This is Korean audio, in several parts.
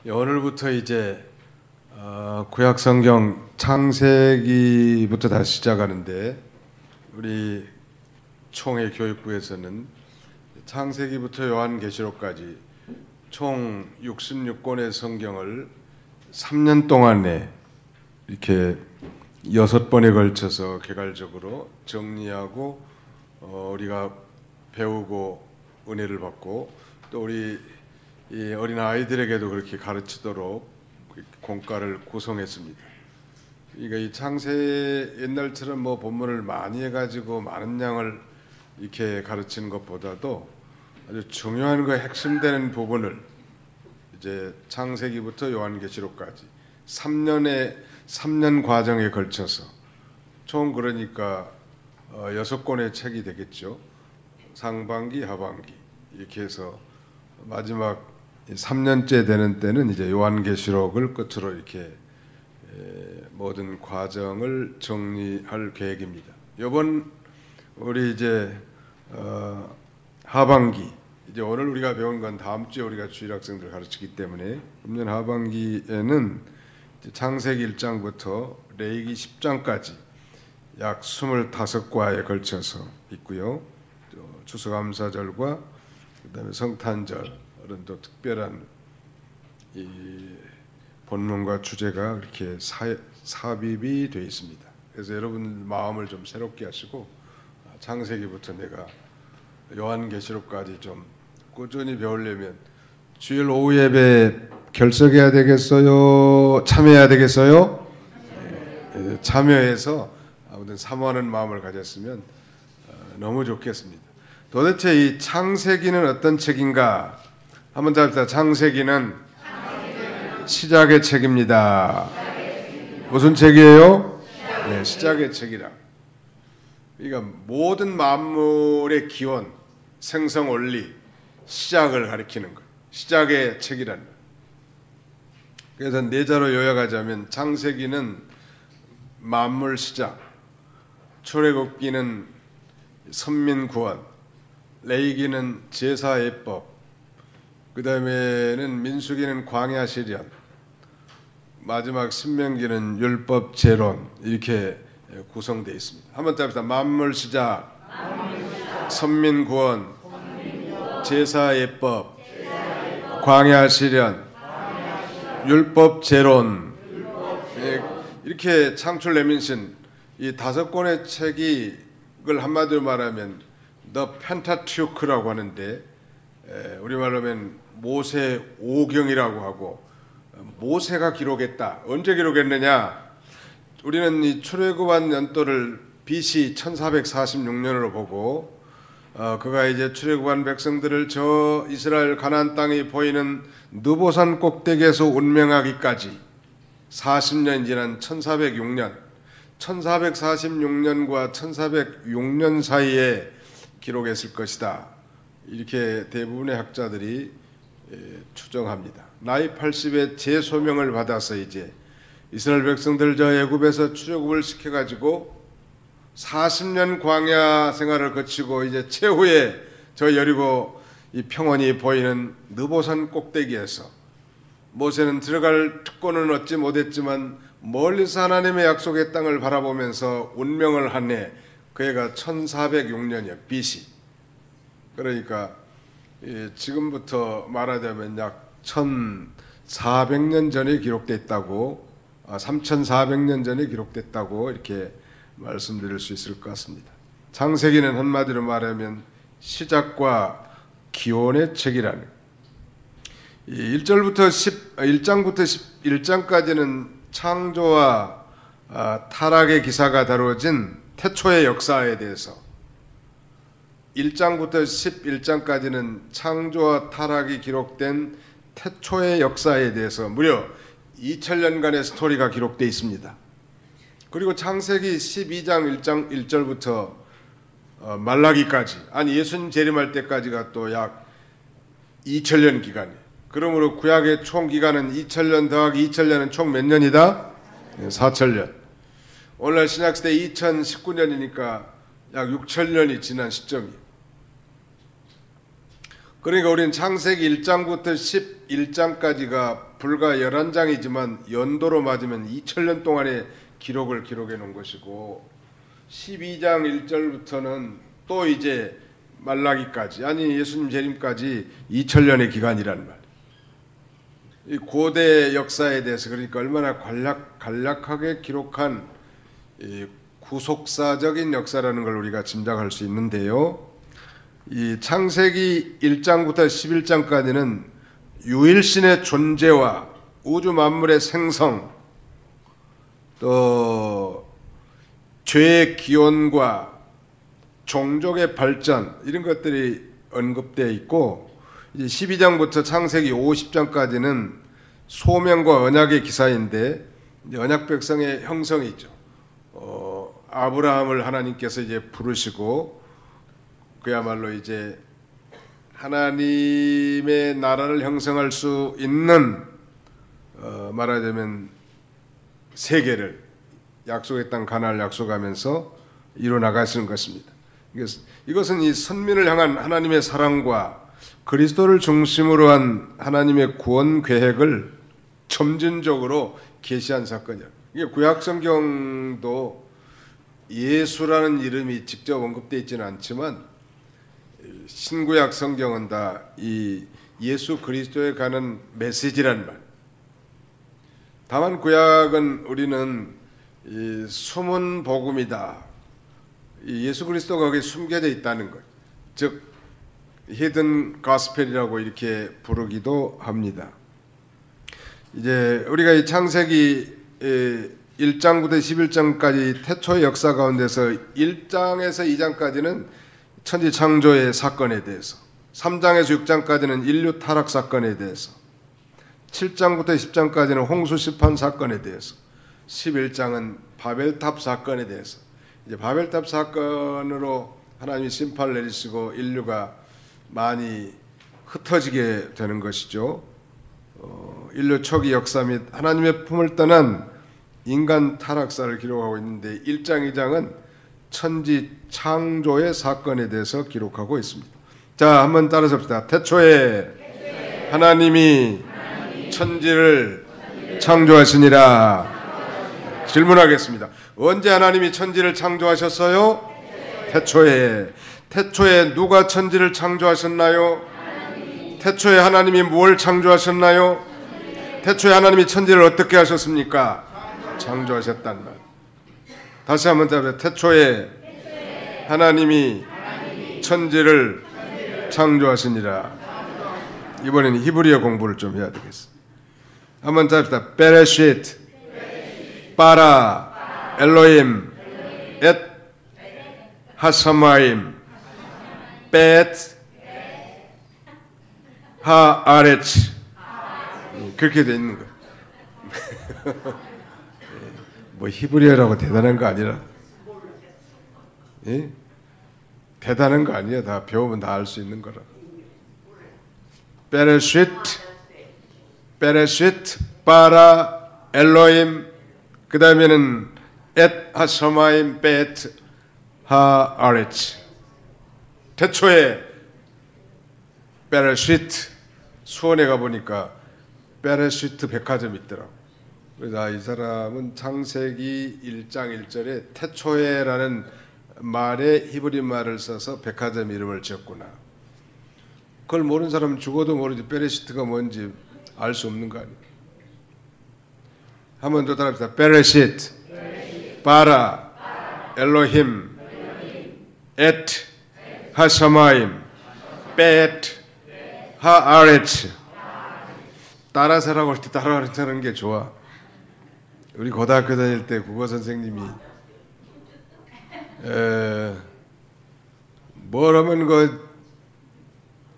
오늘부터 이제 구약 성경 창세기부터 다시 시작하는데 우리 총회 교육부에서는 창세기부터 요한계시록까지 총 66권의 성경을 3년 동안에 이렇게 6번에 걸쳐서 개괄적으로 정리하고 우리가 배우고 은혜를 받고 또 우리 이 어린 아이들에게도 그렇게 가르치도록 공과를 구성했습니다. 그러니까 이 창세 옛날처럼 뭐 본문을 많이 해가지고 많은 양을 이렇게 가르치는 것보다도 아주 중요한 그 핵심되는 부분을 이제 창세기부터 요한계시록까지 3년 과정에 걸쳐서 총 그러니까 6권의 책이 되겠죠. 상반기, 하반기 이렇게 해서 마지막 3년째 되는 때는 이제 요한계시록을 끝으로 이렇게 모든 과정을 정리할 계획입니다. 이번 우리 이제 하반기 이제 오늘 우리가 배운 건 다음 주에 우리가 주일 학생들 가르치기 때문에 금년 하반기에는 창세기 1장부터 레위기 10장까지 약 25과에 걸쳐서 있고요. 추수감사절과 그다음에 성탄절 이런 또 특별한 이 본문과 주제가 이렇게 삽입이 되어 있습니다. 그래서 여러분 마음을 좀 새롭게 하시고 창세기부터 내가 요한계시록까지 좀 꾸준히 배우려면 주일 오후 예배 결석해야 되겠어요? 참여해야 되겠어요? 네, 참여해서 아무튼 사모하는 마음을 가졌으면 너무 좋겠습니다. 도대체 이 창세기는 어떤 책인가? 한번 더 합시다. 창세기는 시작의 책입니다. 무슨 책이에요? 네, 시작의 책이라. 그러니까 모든 만물의 기원, 생성 원리, 시작을 가리키는 것. 시작의 책이란 것. 그래서 내자로 요약하자면 창세기는 만물 시작, 출애굽기는 선민 구원, 레위기는 제사 예법, 그 다음에는 민수기는 광야 시련, 마지막 신명기는 율법 재론 이렇게 구성되어 있습니다. 한번 더 합시다. 만물 시작, 선민 구원, 제사 예법, 광야 시련, 율법 재론 이렇게 창출 레민신 이 5권의 책이 그걸 한마디로 말하면 The Pentateuch라고 하는데 우리말로 하면 모세 오경이라고 하고 모세가 기록했다. 언제 기록했느냐? 우리는 이 출애굽한 연도를 BC 1446년으로 보고 그가 이제 출애굽한 백성들을 저 이스라엘 가나안 땅이 보이는 느보산 꼭대기에서 운명하기까지 40년 지난 1406년 1446년과 1406년 사이에 기록했을 것이다. 이렇게 대부분의 학자들이 추정합니다. 나이 80에 재소명을 받아서 이제 이스라엘 백성들 저 애굽에서 출애굽을 시켜가지고 40년 광야 생활을 거치고 이제 최후에 저 여리고 이 평원이 보이는 느보산 꼭대기에서 모세는 들어갈 특권은 얻지 못했지만 멀리서 하나님의 약속의 땅을 바라보면서 운명을 한 해 그 해가 1406년이야 BC. 그러니까 지금부터 말하자면 약 1400년 전에 기록됐다고 3400년 전에 기록됐다고 이렇게 말씀드릴 수 있을 것 같습니다. 창세기는 한마디로 말하면 시작과 기원의 책이라는 1장부터 11장까지는 창조와 타락의 기사가 다루어진 태초의 역사에 대해서 1장부터 11장까지는 창조와 타락이 기록된 태초의 역사에 대해서 무려 2000년간의 스토리가 기록되어 있습니다. 그리고 창세기 12장 1장 1절부터 말라기까지 예수님 재림할 때까지가 또 약 2000년 기간이에요. 그러므로 구약의 총 기간은 2000년 더하기 2000년은 총 몇 년이다? 4000년. 오늘날 신약시대 2019년이니까 약 6000년이 지난 시점이에요. 그러니까 우리는 창세기 1장부터 11장까지가 불과 11장이지만 연도로 맞으면 2000년 동안의 기록을 기록해 놓은 것이고 12장 1절부터는 또 이제 말라기까지, 아니 예수님 재림까지 2000년의 기간이란 말이에요. 이 고대 역사에 대해서 그러니까 얼마나 간략하게 기록한 이 구속사적인 역사라는 걸 우리가 짐작할 수 있는데요. 이 창세기 1장부터 11장까지는 유일신의 존재와 우주 만물의 생성, 또 죄의 기원과 종족의 발전, 이런 것들이 언급되어 있고, 이제 12장부터 창세기 50장까지는 소명과 언약의 기사인데, 이제 언약 백성의 형성이죠. 아브라함을 하나님께서 이제 부르시고 그야말로 이제 하나님의 나라를 형성할 수 있는 말하자면 세계를 약속의 땅 가나안을 약속하면서 이루 나가시는 것입니다. 이것은 이 선민을 향한 하나님의 사랑과 그리스도를 중심으로 한 하나님의 구원 계획을 점진적으로 계시한 사건이에요. 이게 구약 성경도 예수라는 이름이 직접 언급되어 있지는 않지만 신구약 성경은 다 이 예수 그리스도에 가는 메시지란 말. 다만 구약은 우리는 이 숨은 복음이다. 이 예수 그리스도가 거기에 숨겨져 있다는 것. 즉 히든 가스펠이라고 이렇게 부르기도 합니다. 이제 우리가 이 창세기 1장부터 11장까지 태초의 역사 가운데서 1장에서 2장까지는 천지 창조의 사건에 대해서, 3장에서 6장까지는 인류 타락 사건에 대해서, 7장부터 10장까지는 홍수 심판 사건에 대해서, 11장은 바벨탑 사건에 대해서, 이제 바벨탑 사건으로 하나님이 심판을 내리시고 인류가 많이 흩어지게 되는 것이죠. 인류 초기 역사 및 하나님의 품을 떠난 인간 타락사를 기록하고 있는데 1장, 2장은 천지 창조의 사건에 대해서 기록하고 있습니다. 자, 한번 따라서 봅시다. 태초에 하나님이 천지를 창조하시니라. 질문하겠습니다. 언제 하나님이 천지를 창조하셨어요? 태초에 누가 천지를 창조하셨나요? 태초에 하나님이 뭘 창조하셨나요? 태초에 하나님이 천지를 어떻게 하셨습니까? 창조하셨단 말. 다시 한번 답해. 태초에 하나님이 천지를 창조하시니라. 이번에는 히브리어 공부를 좀 해야 되겠어. 한번 답시다. 베레시트, 바라, 엘로임, 엣, 하사마임, 벳, 하아레츠. 그렇게 돼 있는 거예요. 뭐 히브리어라고 대단한 거 아니라, 예? 대단한 거 아니야. 다 배우면 다 알 수 있는 거라. 베레시트, 바라, 엘로임, 그 다음에는 엣, 하서마임, 벳, 하아레츠. 태초에 베레시트, 수원에 가보니까 베레시트 백화점이 있더라고. 그래서 이 사람은 창세기 1장 1절에 태초에라는 말에 히브리 말을 써서 백화점 이름을 지었구나. 그걸 모르는 사람은 죽어도 모르지 베레시트가 뭔지 알 수 없는 거 아니에요. 한 번 더 따라합시다. 베레시트, 바라, 엘로힘, 엣, 하샤마임, 벳, 하아레츠. 따라서라고 할 때 따라하는 게 좋아. 우리 고등학교 다닐 때 국어 선생님이 뭐라면 그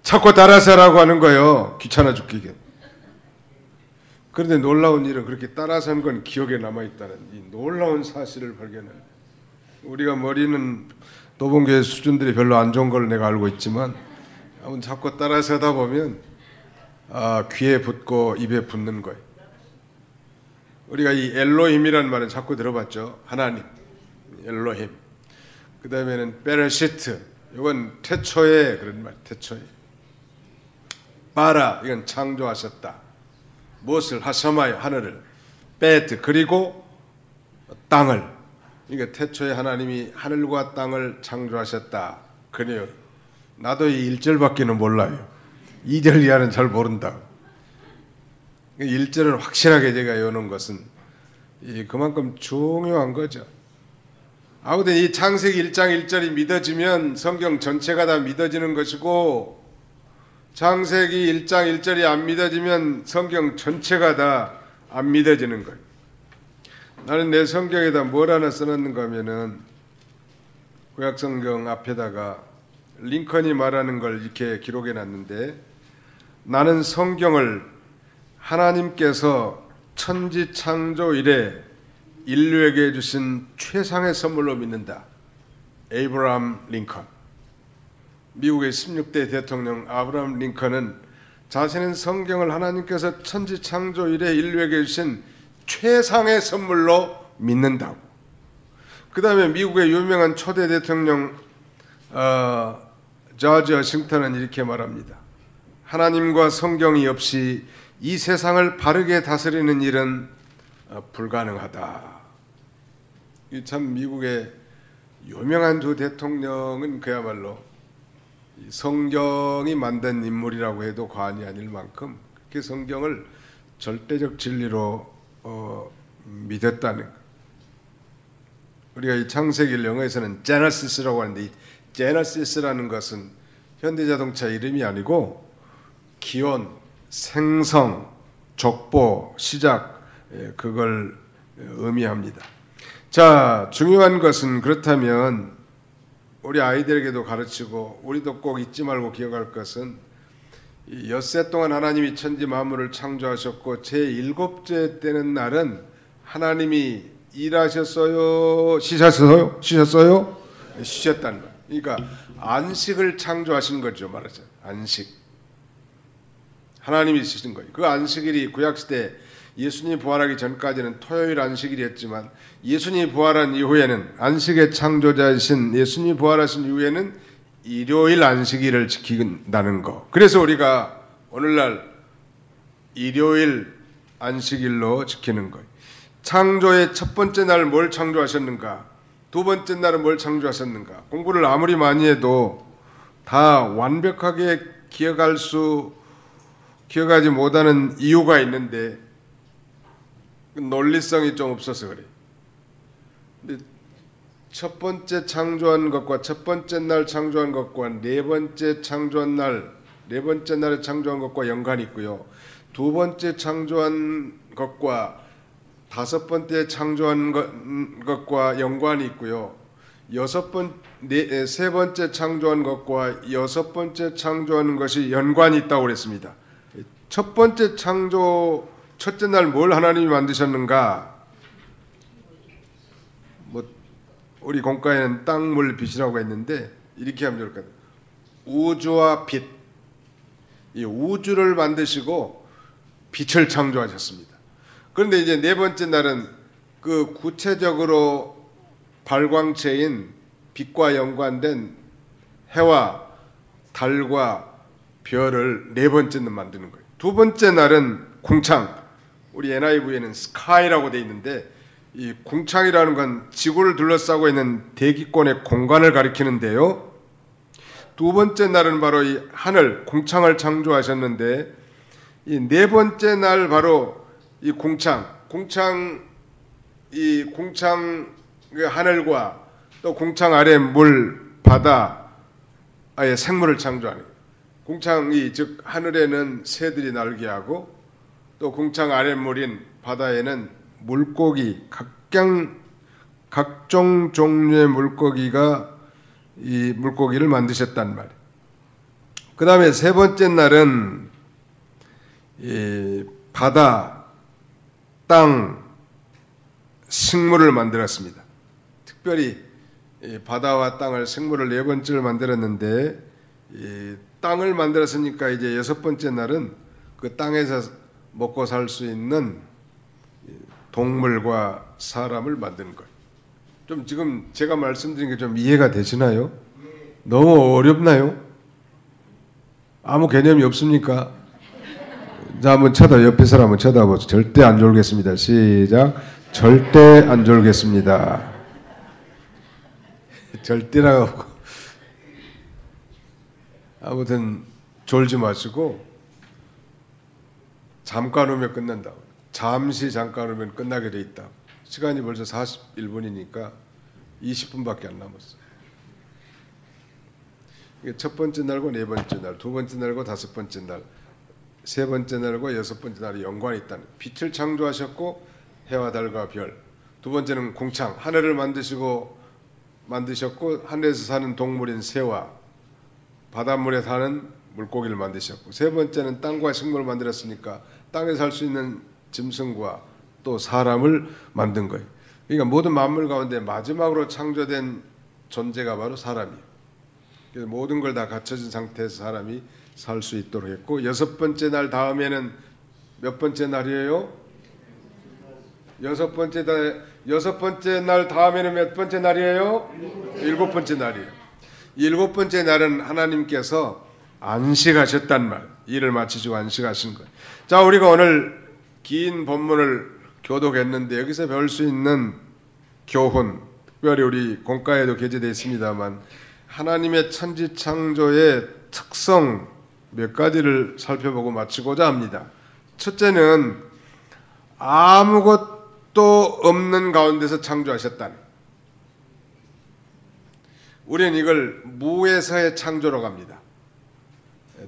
자꾸 따라서라고 하는 거예요. 귀찮아 죽기게. 그런데 놀라운 일은 그렇게 따라서 한 건 기억에 남아있다는 이 놀라운 사실을 발견해. 우리가 머리는 도봉교회 수준들이 별로 안 좋은 걸 내가 알고 있지만 아무튼 자꾸 따라서 하다 보면 귀에 붙고 입에 붙는 거예요. 우리가 이 엘로힘이라는 말은 자꾸 들어봤죠. 하나님, 엘로힘. 그 다음에는 베레시트, 이건 태초에 그런 말, 태초에. 바라, 이건 창조하셨다. 무엇을? 하셔마요, 하늘을. 베트, 그리고 땅을. 그러니까 태초에 하나님이 하늘과 땅을 창조하셨다. 그래요. 나도 이 1절밖에는 몰라요. 2절 이하는 잘 모른다고. 1절을 확실하게 제가 외우는 것은 그만큼 중요한 거죠. 아무튼 이 창세기 1장 1절이 믿어지면 성경 전체가 다 믿어지는 것이고, 창세기 1장 1절이 안 믿어지면 성경 전체가 다 안 믿어지는 거예요. 나는 내 성경에다 뭘 하나 써놨는가 하면은 구약성경 앞에다가 링컨이 말하는 걸 이렇게 기록해 놨는데, 나는 성경을 하나님께서 천지 창조 이래 인류에게 주신 최상의 선물로 믿는다. 에이브라함 링컨. 미국의 16대 대통령 아브라함 링컨은 자신은 성경을 하나님께서 천지 창조 이래 인류에게 주신 최상의 선물로 믿는다고. 그 다음에 미국의 유명한 초대 대통령 조지 워싱턴은 이렇게 말합니다. 하나님과 성경이 없이 이 세상을 바르게 다스리는 일은 불가능하다. 참 미국의 유명한 두 대통령은 그야말로 성경이 만든 인물이라고 해도 과언이 아닐 만큼 그렇게 성경을 절대적 진리로 믿었다는 것. 우리가 이 창세기를 영어에서는 제너시스라고 하는데, 이 제너시스라는 것은 현대자동차 이름이 아니고 기원, 생성, 족보, 시작, 그걸 의미합니다. 자, 중요한 것은 그렇다면 우리 아이들에게도 가르치고 우리도 꼭 잊지 말고 기억할 것은, 이 엿새 동안 하나님이 천지 만물을 창조하셨고 제7째 되는 날은 하나님이 일하셨어요? 쉬셨어요? 쉬셨어요? 쉬셨다는 거예요. 그러니까 안식을 창조하신 거죠, 말하자면. 안식. 하나님이 쓰신 거예요. 그 안식일이 구약시대 예수님이 부활하기 전까지는 토요일 안식일이었지만, 예수님이 부활한 이후에는, 안식의 창조자이신 예수님이 부활하신 이후에는 일요일 안식일을 지킨다는 거. 그래서 우리가 오늘날 일요일 안식일로 지키는 거예요. 창조의 첫 번째 날 뭘 창조하셨는가? 두 번째 날은 뭘 창조하셨는가? 공부를 아무리 많이 해도 다 완벽하게 기억하지 못하는 이유가 있는데, 논리성이 좀 없어서 그래요. 근데 첫 번째 창조한 것과 첫 번째 날 창조한 것과 네 번째 창조한 날, 네 번째 날에 창조한 것과 연관이 있고요. 두 번째 창조한 것과 다섯 번째 창조한 것과 연관이 있고요. 세 번째 창조한 것과 여섯 번째 창조하는 것이 연관이 있다고 그랬습니다. 첫 번째 창조, 첫째 날 뭘 하나님이 만드셨는가? 우리 공과에는 땅, 물, 빛이라고 했는데 이렇게 하면 좋을 것 같아요. 우주와 빛, 이 우주를 만드시고 빛을 창조하셨습니다. 그런데 이제 네 번째 날은 그 구체적으로 발광체인 빛과 연관된 해와 달과 별을 네 번째는 만드는 거예요. 두 번째 날은 궁창, 우리 NIV에는 스카이라고 돼 있는데, 이 궁창이라는 건 지구를 둘러싸고 있는 대기권의 공간을 가리키는데요. 두 번째 날은 바로 이 하늘, 궁창을 창조하셨는데, 이 네 번째 날 바로 이 궁창, 그 하늘과 또 궁창 아래 물, 바다, 아예 생물을 창조하는 거예요. 궁창이 즉 하늘에는 새들이 날개하고, 또 궁창 아랫물인 바다에는 물고기, 각종 종류의 물고기가 이 물고기를 만드셨단 말이에요. 그 다음에 세 번째 날은 이 바다, 땅, 식물을 만들었습니다. 특별히 이 바다와 땅을, 생물을 네 번째를 만들었는데, 이 땅을 만들었으니까 이제 여섯 번째 날은 그 땅에서 먹고 살 수 있는 동물과 사람을 만드는 거예요. 좀 지금 제가 말씀드린 게 좀 이해가 되시나요? 너무 어렵나요? 아무 개념이 없습니까? 자, 한번 옆에 사람 한번 쳐다보세요. 절대 안 졸겠습니다. 시작. 절대 안 졸겠습니다. 절대라고. 아무튼 졸지 마시고 잠깐 오면 끝난다. 잠시 잠깐 오면 끝나게 돼 있다. 시간이 벌써 41분이니까 20분밖에 안 남았어. 첫 번째 날과 네 번째 날, 두 번째 날과 다섯 번째 날, 세 번째 날과 여섯 번째 날이 연관이 있다는. 빛을 창조하셨고 해와 달과 별. 두 번째는 공창, 하늘을 만드셨고 하늘에서 사는 동물인 새와 바닷물에 사는 물고기를 만드셨고, 세 번째는 땅과 식물을 만들었으니까 땅에 살 수 있는 짐승과 또 사람을 만든 거예요. 그러니까 모든 만물 가운데 마지막으로 창조된 존재가 바로 사람이에요. 그래서 모든 걸 다 갖춰진 상태에서 사람이 살 수 있도록 했고, 여섯 번째 날 다음에는 몇 번째 날이에요? 여섯 번째 날 다음에는 몇 번째 날이에요? 일곱 번째 날이에요. 일곱 번째 날은 하나님께서 안식하셨단 말, 일을 마치시고 안식하신 거예요. 자, 우리가 오늘 긴 본문을 교독했는데 여기서 배울 수 있는 교훈, 특별히 우리 공과에도 게재되어 있습니다만 하나님의 천지창조의 특성 몇 가지를 살펴보고 마치고자 합니다. 첫째는 아무것도 없는 가운데서 창조하셨다는. 우리는 이걸 무에서의 창조라고 합니다.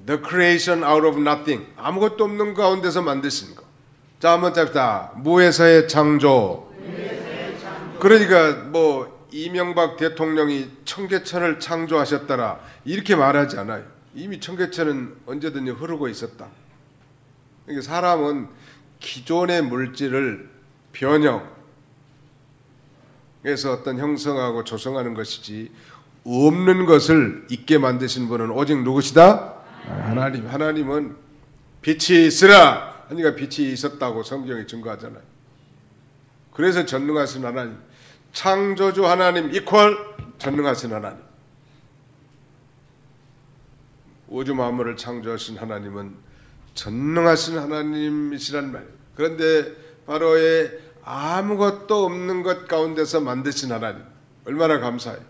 The creation out of nothing. 아무것도 없는 가운데서 만드신 거. 자, 한번 잡시다. 무에서의 창조. 그러니까 뭐 이명박 대통령이 청계천을 창조하셨더라 이렇게 말하지 않아요. 이미 청계천은 언제든지 흐르고 있었다. 그러니까 사람은 기존의 물질을 변형해서 어떤 형성하고 조성하는 것이지 없는 것을 있게 만드신 분은 오직 누구시다? 하나님. 하나님은 빛이 있으라 하니까 빛이 있었다고 성경이 증거하잖아요. 그래서 전능하신 하나님, 창조주 하나님 이퀄 전능하신 하나님. 우주 만물을 창조하신 하나님은 전능하신 하나님이시란 말이에요. 그런데 바로의 아무것도 없는 것 가운데서 만드신 하나님, 얼마나 감사해요.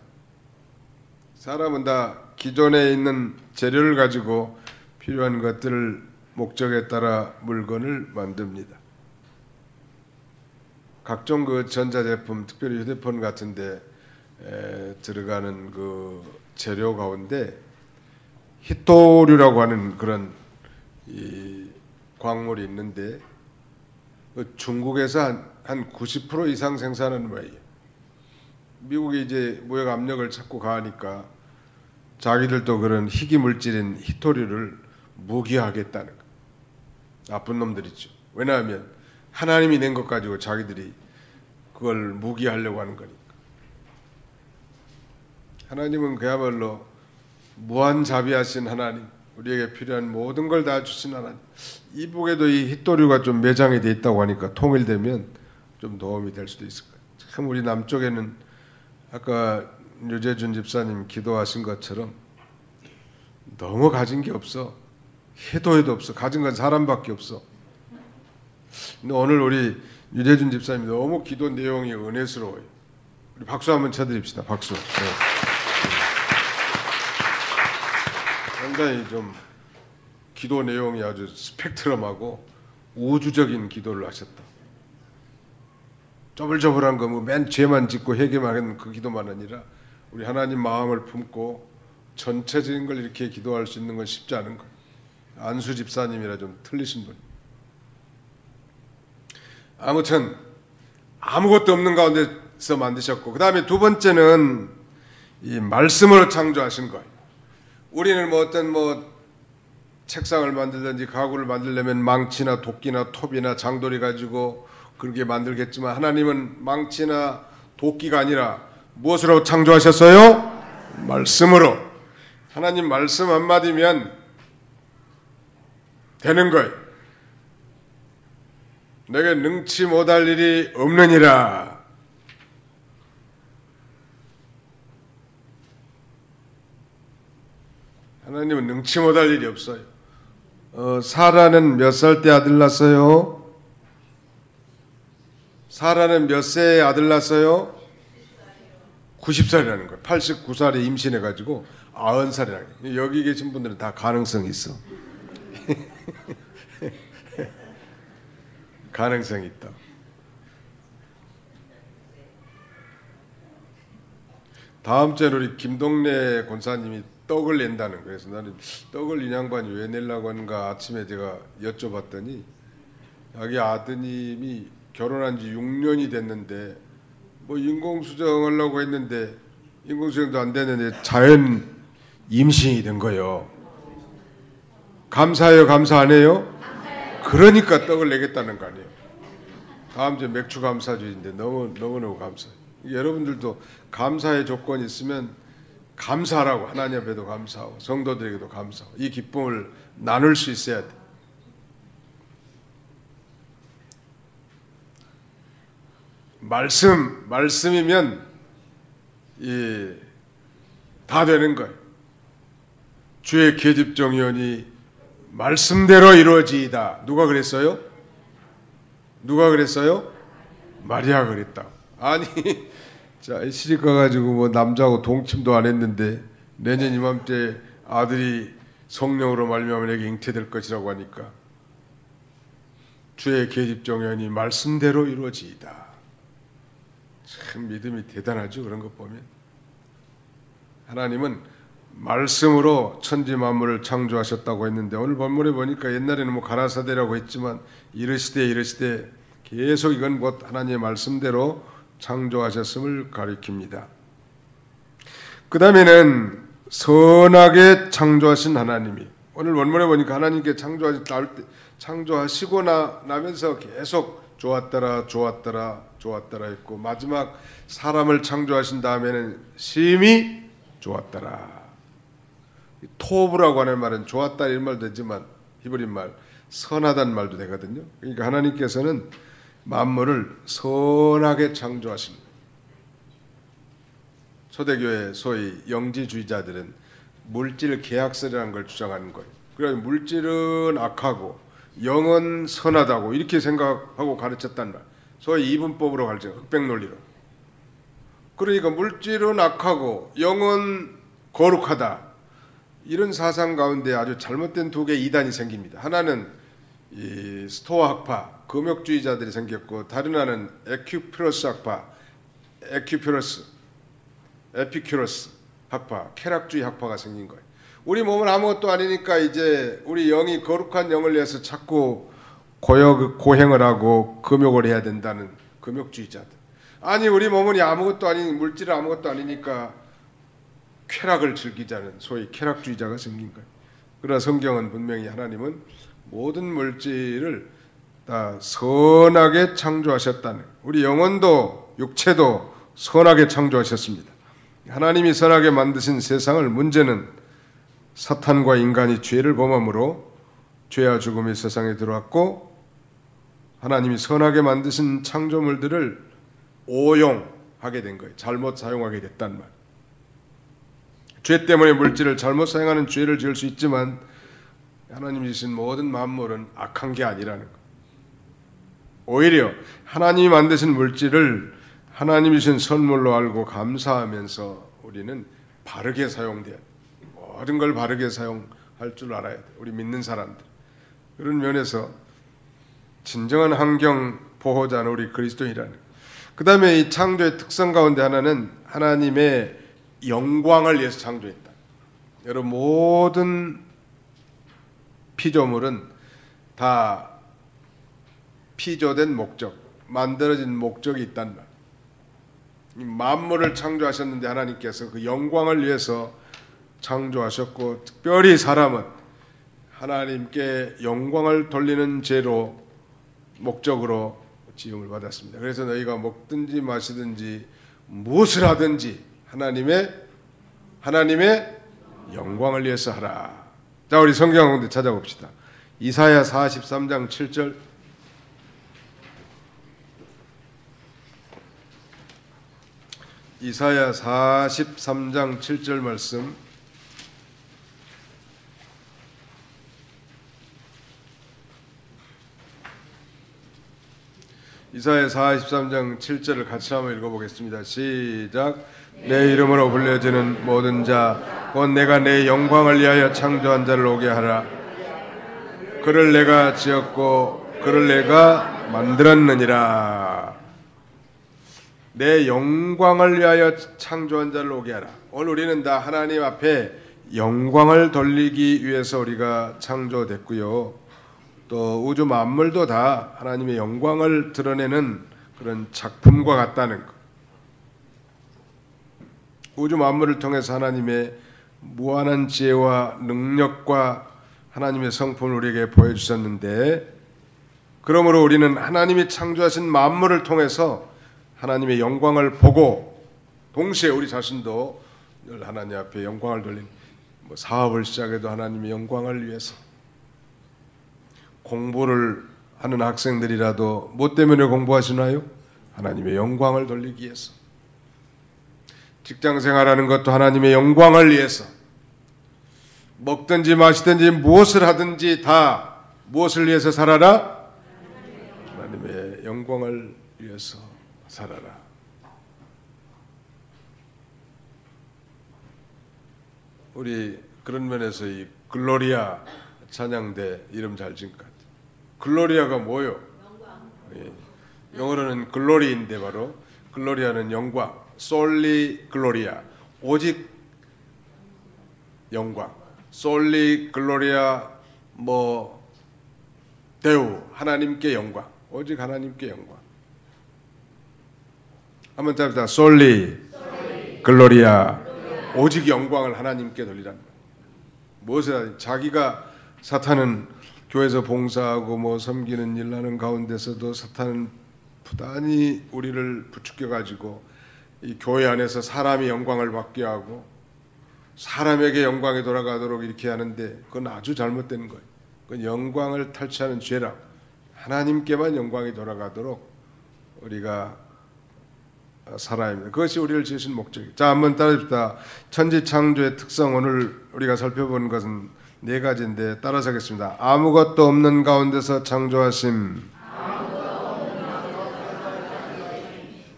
사람은 다 기존에 있는 재료를 가지고 필요한 것들을 목적에 따라 물건을 만듭니다. 각종 그 전자제품, 특별히 휴대폰 같은데 들어가는 그 재료 가운데 히토류라고 하는 그런 이 광물이 있는데 중국에서 한 90% 이상 생산하는 거예요. 미국이 이제 무역 압력을 찾고 가니까 자기들도 그런 희귀 물질인 히토류를 무기화하겠다는 거. 나쁜 놈들이죠. 왜냐하면 하나님이 낸 것 가지고 자기들이 그걸 무기하려고 하는 거니까. 하나님은 그야말로 무한자비하신 하나님, 우리에게 필요한 모든 걸 다 주신 하나님. 이북에도 이 히토류가 좀 매장이 돼 있다고 하니까 통일되면 좀 도움이 될 수도 있을 거예요. 참 우리 남쪽에는 아까 유재준 집사님 기도하신 것처럼 너무 가진 게 없어. 해도 없어. 가진 건 사람밖에 없어. 근데 오늘 우리 유재준 집사님 너무 기도 내용이 은혜스러워요. 우리 박수 한번 쳐드립시다. 박수. 네. 상당히 좀 기도 내용이 아주 스펙트럼하고 우주적인 기도를 하셨다. 쪼불쪼불한 거 뭐 맨 죄만 짓고 회개만 하는 그 기도만 아니라 우리 하나님 마음을 품고 전체적인 걸 이렇게 기도할 수 있는 건 쉽지 않은 거예요. 안수 집사님이라 좀 틀리신 분. 아무튼 아무것도 없는 가운데서 만드셨고, 그 다음에 두 번째는 이 말씀으로 창조하신 거예요. 우리는 뭐 어떤 뭐 책상을 만들든지 가구를 만들려면 망치나 도끼나 톱이나 장돌이 가지고 그렇게 만들겠지만 하나님은 망치나 도끼가 아니라 무엇으로 창조하셨어요? 말씀으로. 하나님 말씀 한마디면 되는 거예요. 내게 능치 못할 일이 없느니라. 하나님은 능치 못할 일이 없어요. 사라는 몇 살 때 아들 낳았어요? 사라는 몇 세에 아들 낳았어요? 90살이라는 거예요. 89살에 임신해가지고 90살이라는 거예요. 여기 계신 분들은 다 가능성이 있어. 가능성이 있다. 다음 주에 우리 김동래 권사님이 떡을 낸다는 거예요. 그래서 나는 떡을 이 양반이 왜 내려고 하는가 아침에 제가 여쭤봤더니 자기 아드님이 결혼한 지 6년이 됐는데 뭐 인공수정 하려고 했는데 인공수정도 안 되는데 자연 임신이 된 거예요. 감사해요? 감사 안 해요? 그러니까 떡을 내겠다는 거 아니에요. 다음 주에 맥주 감사주의인데 너무너무 감사해요. 여러분들도 감사의 조건이 있으면 감사하라고, 하나님 앞에도 감사하고 성도들에게도 감사하고 이 기쁨을 나눌 수 있어야 돼. 말씀이면 다 되는 거예요. 주의 계집종이오니 말씀대로 이루어지이다. 누가 그랬어요? 누가 그랬어요? 마리아가 그랬다. 아니 자 시집 가가지고 뭐 남자하고 동침도 안 했는데 내년 이맘때 아들이 성령으로 말미암아 내게 잉태될 것이라고 하니까 주의 계집종이오니 말씀대로 이루어지이다. 참 믿음이 대단하죠. 그런 것 보면 하나님은 말씀으로 천지 만물을 창조하셨다고 했는데 오늘 본문에 보니까 옛날에는 뭐 가라사대라고 했지만 이르시되 계속 이건 뭐 하나님의 말씀대로 창조하셨음을 가리킵니다. 그 다음에는 선하게 창조하신 하나님이 오늘 원문에 보니까 하나님께 창조하시고 나면서 계속 좋았더라 했고 마지막 사람을 창조하신 다음에는 심히 좋았더라. 토브라고 하는 말은 좋았다 이런 말도 되지만 히브리 말 선하다는 말도 되거든요. 그러니까 하나님께서는 만물을 선하게 창조하신 거예요. 초대교회 소위 영지주의자들은 물질 계약설이라는 걸 주장하는 거예요. 그래서 물질은 악하고 영은 선하다고 이렇게 생각하고 가르쳤단 말. 소위 이분법으로 가르쳐 흑백 논리로. 그러니까 물질은 악하고 영은 거룩하다. 이런 사상 가운데 아주 잘못된 두 개의 이단이 생깁니다. 하나는 이 스토아 학파, 금욕주의자들이 생겼고 다른 하나는 에큐피러스 학파, 에피큐러스 학파, 쾌락주의 학파가 생긴 거예요. 우리 몸은 아무것도 아니니까 이제 우리 영이 거룩한 영을 위해서 자꾸 고행을 하고 금욕을 해야 된다는 금욕주의자들. 아니 우리 몸은 아무것도 아닌 물질은 아무것도 아니니까 쾌락을 즐기자는 소위 쾌락주의자가 생긴 거예요. 그러나 성경은 분명히 하나님은 모든 물질을 다 선하게 창조하셨다는, 우리 영혼도 육체도 선하게 창조하셨습니다. 하나님이 선하게 만드신 세상을, 문제는 사탄과 인간이 죄를 범함으로 죄와 죽음이 세상에 들어왔고 하나님이 선하게 만드신 창조물들을 오용하게 된 거예요. 잘못 사용하게 됐단 말. 죄 때문에 물질을 잘못 사용하는 죄를 지을 수 있지만 하나님이 주신 모든 만물은 악한 게 아니라는 것. 오히려 하나님이 만드신 물질을 하나님이 주신 선물로 알고 감사하면서 우리는 바르게 사용돼야 돼. 모든 걸 바르게 사용할 줄 알아야 돼. 우리 믿는 사람들. 그런 면에서 진정한 환경 보호자는 우리 그리스도인이라는 것. 그 다음에 이 창조의 특성 가운데 하나는 하나님의 영광을 위해서 창조했다. 여러분 모든 피조물은 다 피조된 목적, 만들어진 목적이 있단 말. 만물을 창조하셨는데 하나님께서 그 영광을 위해서 창조하셨고 특별히 사람은 하나님께 영광을 돌리는 죄로 목적으로 지음을 받았습니다. 그래서 너희가 먹든지 마시든지 무엇을 하든지 하나님의 영광을 위해서 하라. 자, 우리 성경 가운데 찾아봅시다. 이사야 43장 7절. 이사야 43장 7절 말씀. 이사야 43장 7절을 같이 한번 읽어보겠습니다. 시작. 내 이름으로 불려지는 모든 자 곧 내가 내 영광을 위하여 창조한 자를 오게 하라. 그를 내가 지었고 그를 내가 만들었느니라. 내 영광을 위하여 창조한 자를 오게 하라. 오늘 우리는 다 하나님 앞에 영광을 돌리기 위해서 우리가 창조됐고요. 또 우주 만물도 다 하나님의 영광을 드러내는 그런 작품과 같다는 것. 우주 만물을 통해서 하나님의 무한한 지혜와 능력과 하나님의 성품을 우리에게 보여주셨는데, 그러므로 우리는 하나님이 창조하신 만물을 통해서 하나님의 영광을 보고 동시에 우리 자신도 늘 하나님 앞에 영광을 돌리는, 사업을 시작해도 하나님의 영광을 위해서, 공부를 하는 학생들이라도 뭐 때문에 공부하시나요? 하나님의 영광을 돌리기 위해서. 직장 생활하는 것도 하나님의 영광을 위해서. 먹든지 마시든지 무엇을 하든지 다 무엇을 위해서 살아라? 하나님의 영광을 위해서 살아라. 우리 그런 면에서 이 글로리아 찬양대 이름 잘 지은 것 같아요. 글로리아가 뭐요? 예. 영어로는 글로리인데 바로 글로리아는 영광, 솔리 글로리아, 오직 영광, 솔리 글로리아, 대우, 하나님께 영광, 오직 하나님께 영광. 한번 잡시다. 솔리 글로리아, 오직 영광을 하나님께 돌리라는 거예요. 무엇을 자기가, 사탄은 교회에서 봉사하고 섬기는 일 하는 가운데서도 사탄은 부단히 우리를 부추겨 가지고 이 교회 안에서 사람이 영광을 받게 하고 사람에게 영광이 돌아가도록 이렇게 하는데, 그건 아주 잘못된 거예요. 그건 영광을 탈취하는 죄라. 하나님께만 영광이 돌아가도록 우리가 살아야 합니다. 그것이 우리를 지으신 목적이에요. 자, 한번 따라합시다. 천지창조의 특성, 오늘 우리가 살펴본 것은 네 가지인데 따라서 하겠습니다. 아무것도 없는 가운데서 창조하심,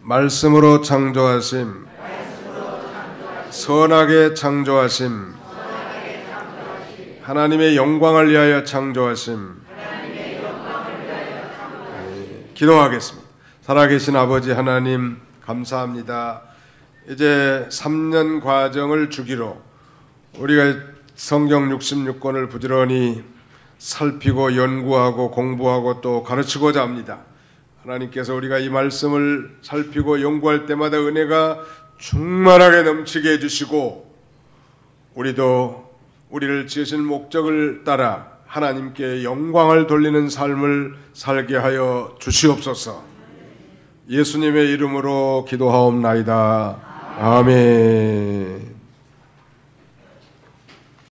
말씀으로 창조하심, 선하게 창조하심, 하나님의 영광을 위하여 창조하심. 기도하겠습니다. 살아계신 아버지 하나님, 감사합니다. 이제 3년 과정을 주기로 우리가 성경 66권을 부지런히 살피고 연구하고 공부하고 또 가르치고자 합니다. 하나님께서 우리가 이 말씀을 살피고 연구할 때마다 은혜가 충만하게 넘치게 해주시고, 우리도 우리를 지으신 목적을 따라 하나님께 영광을 돌리는 삶을 살게 하여 주시옵소서. 예수님의 이름으로 기도하옵나이다. 아멘.